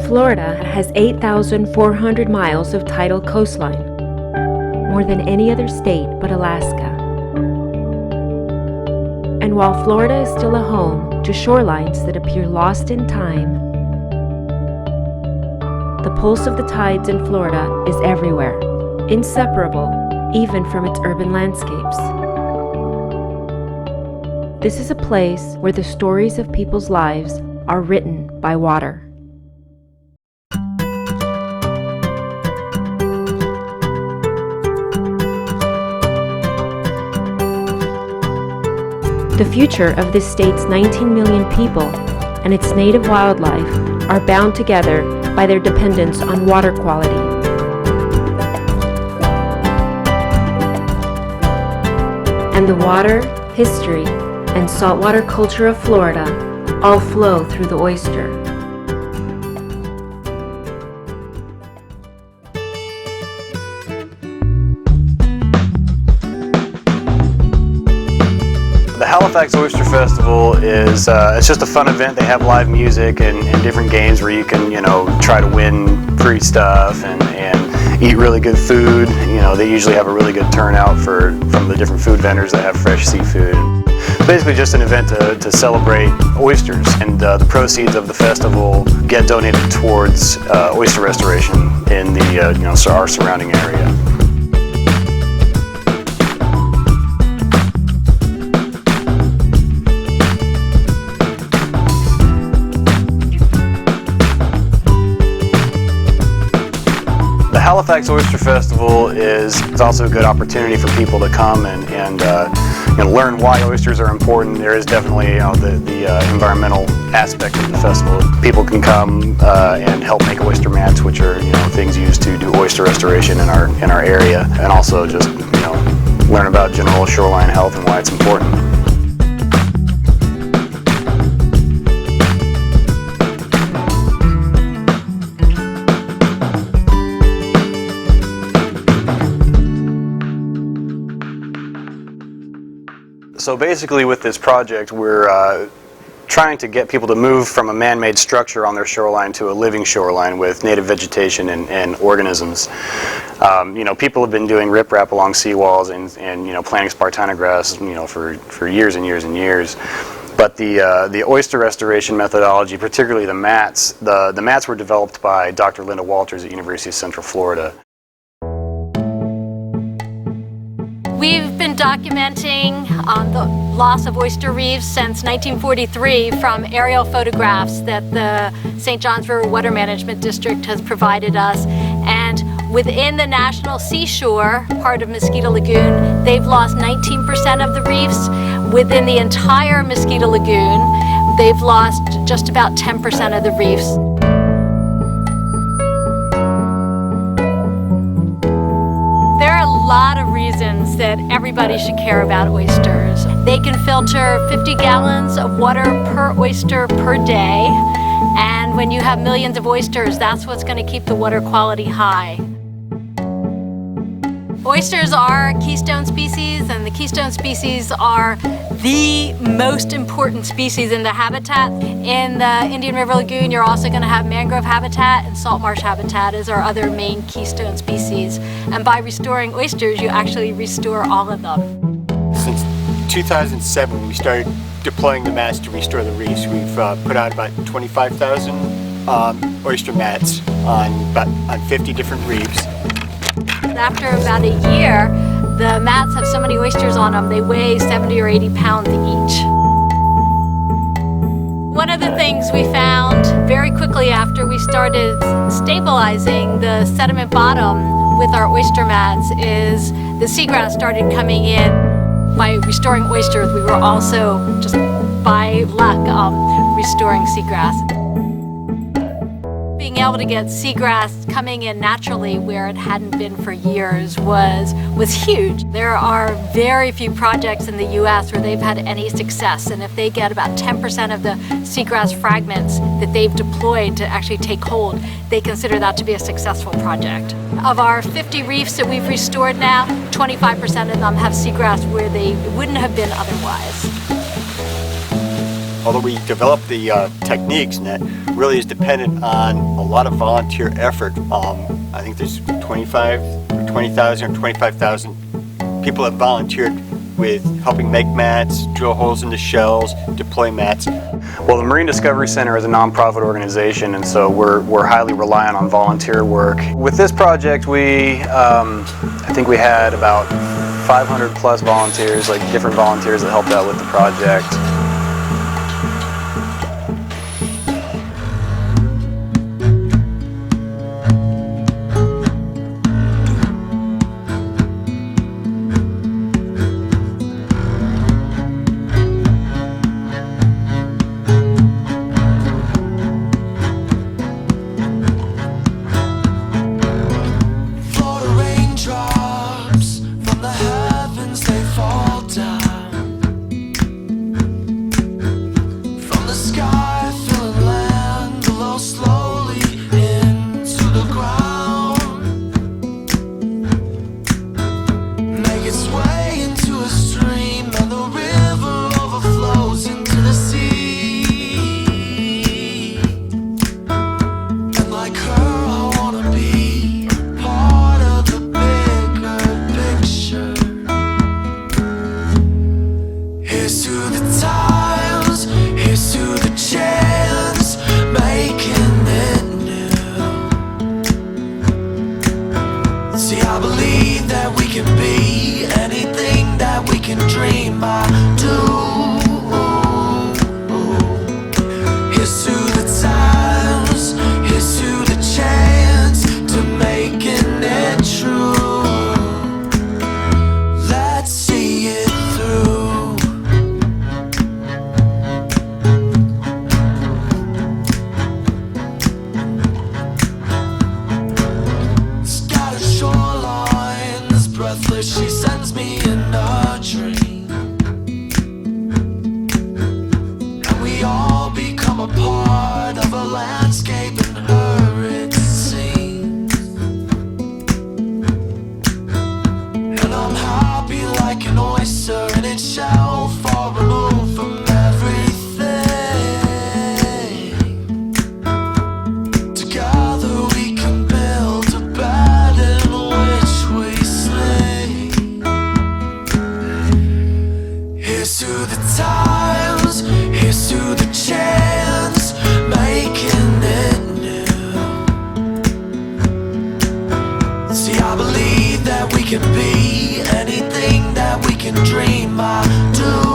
Florida has 8,400 miles of tidal coastline, more than any other state but Alaska. And while Florida is still a home to shorelines that appear lost in time, the pulse of the tides in Florida is everywhere, inseparable even from its urban landscapes. This is a place where the stories of people's lives are written by water. The future of this state's 19 million people and its native wildlife are bound together by their dependence on water quality. And the water, history, and saltwater culture of Florida all flow through the oyster. The Halifax Oyster Festival is it's just a fun event. They have live music and different games where you can, try to win free stuff and eat really good food. They usually have a really good turnout from the different food vendors that have fresh seafood. Basically just an event to celebrate oysters, and the proceeds of the festival get donated towards oyster restoration in the our surrounding area. The Halifax Oyster Festival is also a good opportunity for people to come and learn why oysters are important. There is definitely the environmental aspect of the festival. People can come and help make oyster mats, which are things used to do oyster restoration in our area, and also just learn about general shoreline health and why it's important. So basically with this project, we're trying to get people to move from a man-made structure on their shoreline to a living shoreline with native vegetation and organisms. People have been doing riprap along seawalls and planting spartina grass for years and years and years. But the oyster restoration methodology, particularly the mats, the mats were developed by Dr. Linda Walters at University of Central Florida. We've been documenting the loss of oyster reefs since 1943 from aerial photographs that the St. Johns River Water Management District has provided us. And within the National Seashore part of Mosquito Lagoon, they've lost 19% of the reefs. Within the entire Mosquito Lagoon, they've lost just about 10% of the reefs. There are a lot of reasons that everybody should care about oysters. They can filter 50 gallons of water per oyster per day, and when you have millions of oysters, that's what's going to keep the water quality high. Oysters are a keystone species, and the keystone species are the most important species in the habitat. In the Indian River Lagoon, you're also going to have mangrove habitat, and salt marsh habitat is our other main keystone species. And by restoring oysters, you actually restore all of them. Since 2007, we started deploying the mats to restore the reefs. We've put out about 25,000 oyster mats on 50 different reefs. After about a year, the mats have so many oysters on them, they weigh 70 or 80 pounds each. One of the things we found very quickly after we started stabilizing the sediment bottom with our oyster mats is the seagrass started coming in. By restoring oysters, we were also, just by luck, restoring seagrass. Being able to get seagrass coming in naturally where it hadn't been for years was huge. There are very few projects in the U.S. where they've had any success, and if they get about 10% of the seagrass fragments that they've deployed to actually take hold, they consider that to be a successful project. Of our 50 reefs that we've restored now, 25% of them have seagrass where they wouldn't have been otherwise. although we developed the techniques, and that really is dependent on a lot of volunteer effort. I think there's 20,000 or 25,000 people that volunteered with helping make mats, drill holes in the shells, deploy mats. Well, the Marine Discovery Center is a nonprofit organization, and so we're highly reliant on volunteer work. With this project, I think we had about 500 plus volunteers, like different volunteers that helped out with the project. She sends me in a dream, and we all become a part of a landscape in her it seems. And I'm happy like an oyster in its shell, far removed from everything. Together we can build a bed in which we sleep. Here's to the times, here's to the chance, making it new. See, I believe that we can be anything that we can dream. I do.